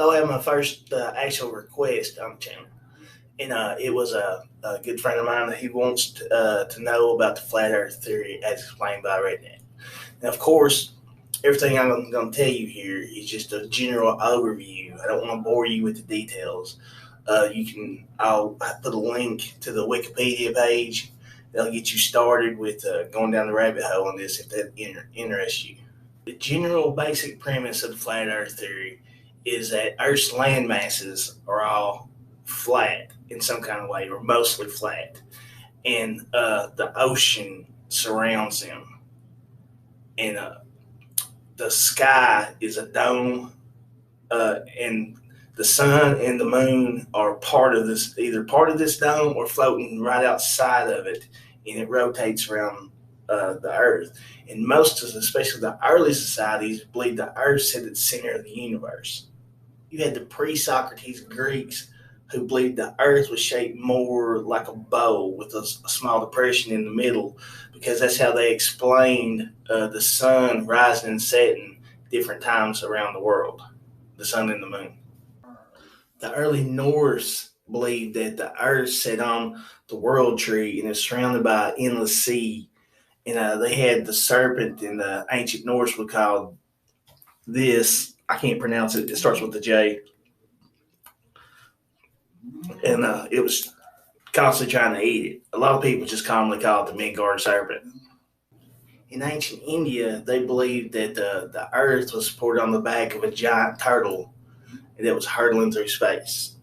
So I had my first actual request on the channel, and it was a good friend of mine. He wants to know about the flat Earth theory as explained by Redneck. Now, of course, everything I'm going to tell you here is just a general overview. I don't want to bore you with the details. I'll put a link to the Wikipedia page. That'll get you started with going down the rabbit hole on this if that interests you. The general basic premise of the flat Earth theory is that Earth's land masses are all flat in some kind of way, or mostly flat, and the ocean surrounds them, and the sky is a dome, and the sun and the moon are part of this, either part of this dome or floating right outside of it, and it rotates around the Earth. And most, especially the early societies, believed the Earth sat at the center of the universe. You had the pre-Socrates Greeks who believed the Earth was shaped more like a bowl with a small depression in the middle, because that's how they explained the sun rising and setting different times around the world, the sun and the moon. The early Norse believed that the Earth sat on the world tree and is surrounded by an endless sea. And they had the serpent in the ancient Norse would call this, I can't pronounce it, it starts with a J, and it was constantly trying to eat it. A lot of people just commonly call it the Midgard serpent. In ancient India, they believed that the earth was supported on the back of a giant turtle that was hurtling through space.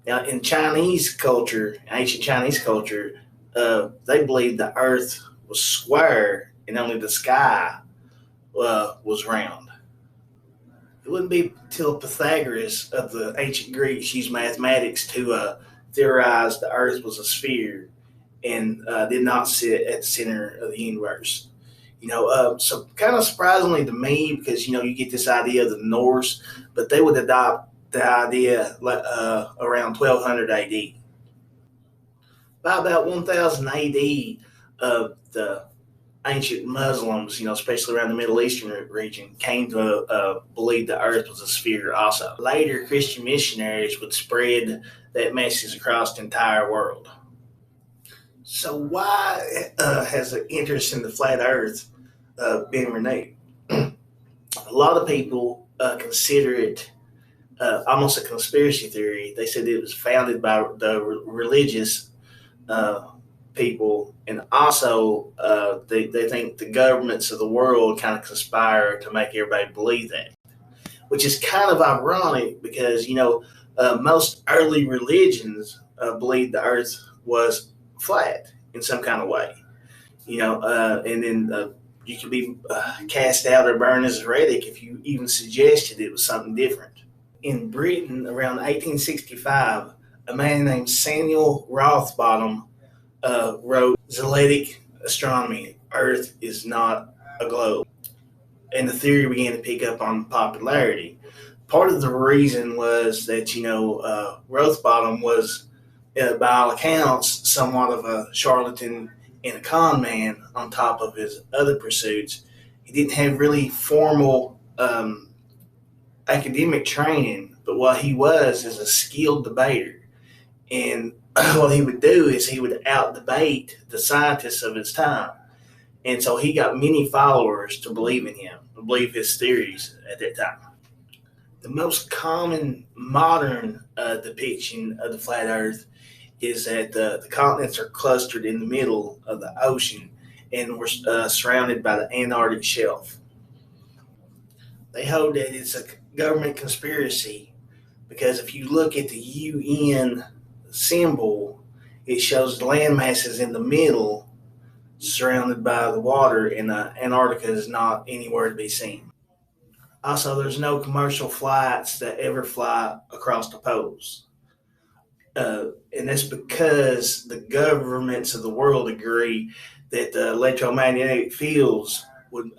Now, in Chinese culture, ancient Chinese culture, they believed the earth was square and only the sky was round. It wouldn't be until Pythagoras of the ancient Greeks used mathematics to theorize the earth was a sphere and did not sit at the center of the universe. So kind of surprisingly to me, because you get this idea of the Norse, but they would adopt the idea around 1200 AD. By about 1000 AD, the ancient Muslims, especially around the Middle Eastern region, came to believe the earth was a sphere also. Later, Christian missionaries would spread that message across the entire world. So why has the interest in the flat earth been renewed? A lot of people consider it almost a conspiracy theory. They said it was founded by the religious people, and also they think the governments of the world kind of conspire to make everybody believe that, which is kind of ironic because most early religions believed the earth was flat in some kind of way, and then you could be cast out or burned as a heretic if you even suggested it was something different. In Britain around 1865, a man named Samuel Rothbottom wrote Zealtic Astronomy, Earth is not a globe. And the theory began to pick up on popularity. Part of the reason was that, Rothbottom was, by all accounts, somewhat of a charlatan and a con man on top of his other pursuits. He didn't have really formal academic training, but what he was is a skilled debater. And what he would do is he would out-debate the scientists of his time. And so he got many followers to believe in him, to believe his theories at that time. The most common modern depiction of the flat earth is that the continents are clustered in the middle of the ocean and we're surrounded by the Antarctic shelf. They hold that it's a government conspiracy because if you look at the UN symbol, it shows land masses in the middle surrounded by the water, and Antarctica is not anywhere to be seen. Also, there's no commercial flights that ever fly across the poles. And that's because the governments of the world agree that the electromagnetic fields would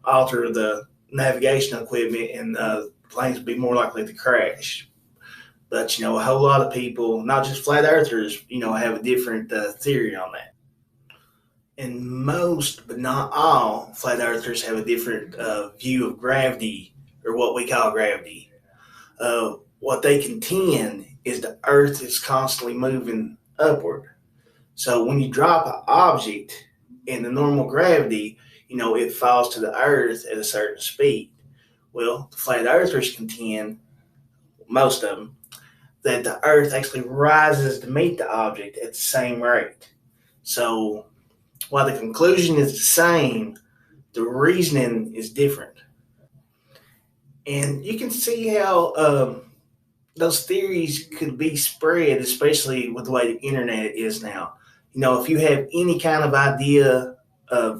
alter the navigational equipment and planes would be more likely to crash. But, a whole lot of people, not just flat earthers, have a different theory on that. And most, but not all, flat earthers have a different view of gravity or what we call gravity. What they contend is the Earth is constantly moving upward. So when you drop an object in the normal gravity, it falls to the Earth at a certain speed. Well, the flat earthers contend, most of them, that the Earth actually rises to meet the object at the same rate. So while the conclusion is the same, the reasoning is different. And you can see how those theories could be spread, especially with the way the internet is now. If you have any kind of idea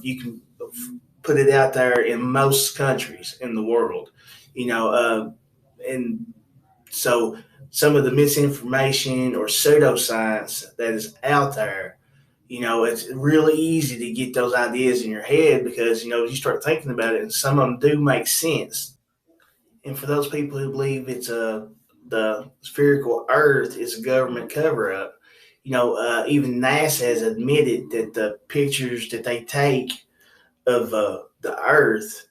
you can put it out there in most countries in the world. And so some of the misinformation or pseudoscience that is out there, it's really easy to get those ideas in your head because, you start thinking about it and some of them do make sense. And for those people who believe the spherical Earth is a government cover up, even NASA has admitted that the pictures that they take of the Earth,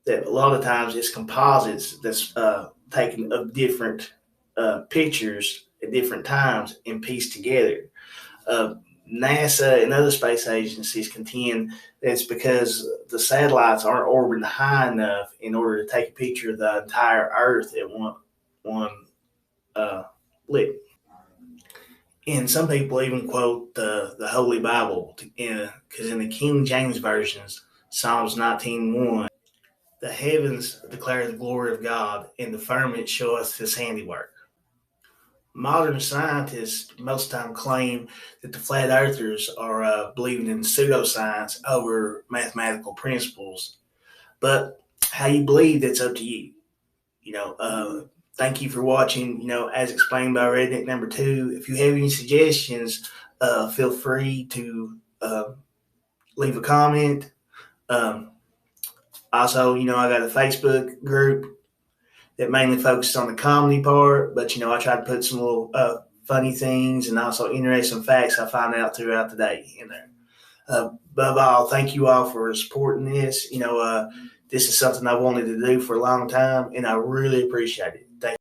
that a lot of times it's composites that's taken of different pictures at different times and pieced together. Uh, NASA and other space agencies contend that it's because the satellites aren't orbiting high enough in order to take a picture of the entire Earth at one uh, lick. And some people even quote the Holy Bible because in the King James versions, Psalms 19:1, the heavens declare the glory of God, and the firmament showeth his handiwork. Modern scientists most of the time claim that the flat earthers are believing in pseudoscience over mathematical principles. But how you believe, that's up to you. Thank you for watching, as explained by Redneck number 2. If you have any suggestions, feel free to leave a comment. Um, Also, I got a Facebook group that mainly focuses on the comedy part, but I try to put some little funny things and also interesting facts I find out throughout the day in there. Above all, thank you all for supporting this. This is something I wanted to do for a long time, and I really appreciate it. Thank